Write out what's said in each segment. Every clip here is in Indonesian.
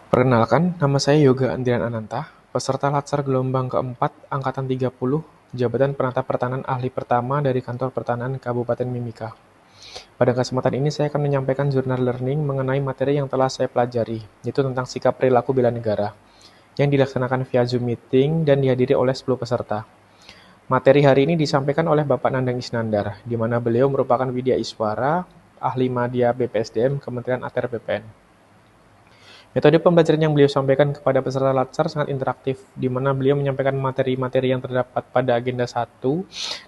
Perkenalkan, nama saya Yoga Andrian Ananta, peserta Latsar Gelombang keempat Angkatan 30, Jabatan Penata Pertanahan Ahli Pertama dari Kantor Pertanahan Kabupaten Mimika. Pada kesempatan ini saya akan menyampaikan jurnal learning mengenai materi yang telah saya pelajari, yaitu tentang sikap perilaku bela negara, yang dilaksanakan via Zoom meeting dan dihadiri oleh 10 peserta. Materi hari ini disampaikan oleh Bapak Nandang Isnandar, di mana beliau merupakan Widya Iswara, Ahli Madya BPSDM, Kementerian ATR BPN. Metode pembelajaran yang beliau sampaikan kepada peserta Latsar sangat interaktif, di mana beliau menyampaikan materi-materi yang terdapat pada agenda 1,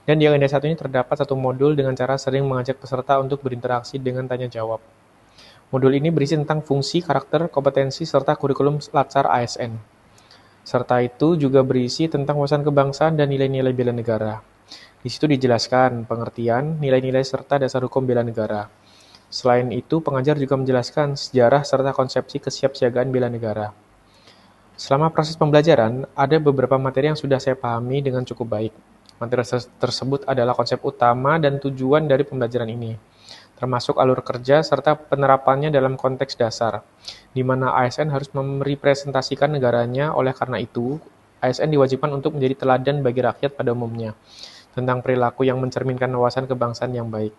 dan di agenda 1 ini terdapat satu modul dengan cara sering mengajak peserta untuk berinteraksi dengan tanya jawab. Modul ini berisi tentang fungsi, karakter, kompetensi, serta kurikulum Latsar ASN. Serta itu juga berisi tentang wawasan kebangsaan dan nilai-nilai bela negara. Di situ dijelaskan pengertian, nilai-nilai serta dasar hukum bela negara. Selain itu, pengajar juga menjelaskan sejarah serta konsepsi kesiapsiagaan bela negara. Selama proses pembelajaran, ada beberapa materi yang sudah saya pahami dengan cukup baik. Materi tersebut adalah konsep utama dan tujuan dari pembelajaran ini, termasuk alur kerja serta penerapannya dalam konteks dasar, di mana ASN harus merepresentasikan negaranya. Oleh karena itu, ASN diwajibkan untuk menjadi teladan bagi rakyat pada umumnya, tentang perilaku yang mencerminkan wawasan kebangsaan yang baik.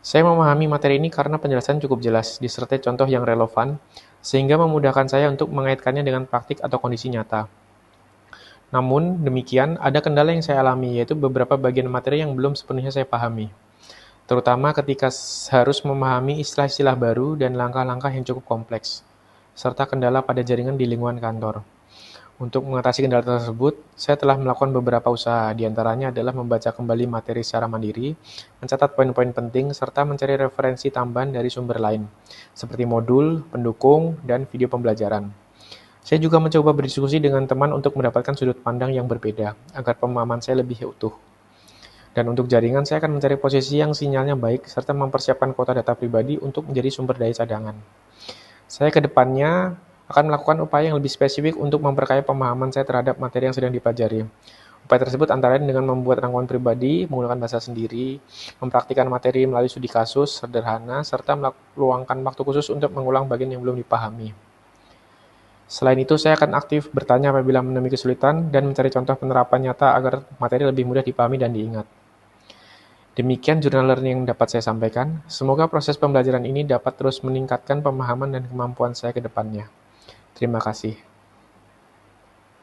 Saya memahami materi ini karena penjelasan cukup jelas, disertai contoh yang relevan, sehingga memudahkan saya untuk mengaitkannya dengan praktik atau kondisi nyata. Namun, demikian, ada kendala yang saya alami, yaitu beberapa bagian materi yang belum sepenuhnya saya pahami, terutama ketika harus memahami istilah-istilah baru dan langkah-langkah yang cukup kompleks, serta kendala pada jaringan di lingkungan kantor. Untuk mengatasi kendala tersebut, saya telah melakukan beberapa usaha, di antaranya adalah membaca kembali materi secara mandiri, mencatat poin-poin penting, serta mencari referensi tambahan dari sumber lain, seperti modul, pendukung, dan video pembelajaran. Saya juga mencoba berdiskusi dengan teman untuk mendapatkan sudut pandang yang berbeda, agar pemahaman saya lebih utuh. Dan untuk jaringan, saya akan mencari posisi yang sinyalnya baik, serta mempersiapkan kuota data pribadi untuk menjadi sumber daya cadangan. Saya ke depannya akan melakukan upaya yang lebih spesifik untuk memperkaya pemahaman saya terhadap materi yang sedang dipelajari. Upaya tersebut antara lain dengan membuat rangkuman pribadi, menggunakan bahasa sendiri, mempraktikkan materi melalui studi kasus sederhana, serta meluangkan waktu khusus untuk mengulang bagian yang belum dipahami. Selain itu, saya akan aktif bertanya apabila menemui kesulitan dan mencari contoh penerapan nyata agar materi lebih mudah dipahami dan diingat. Demikian jurnal learning yang dapat saya sampaikan. Semoga proses pembelajaran ini dapat terus meningkatkan pemahaman dan kemampuan saya ke depannya. Terima kasih.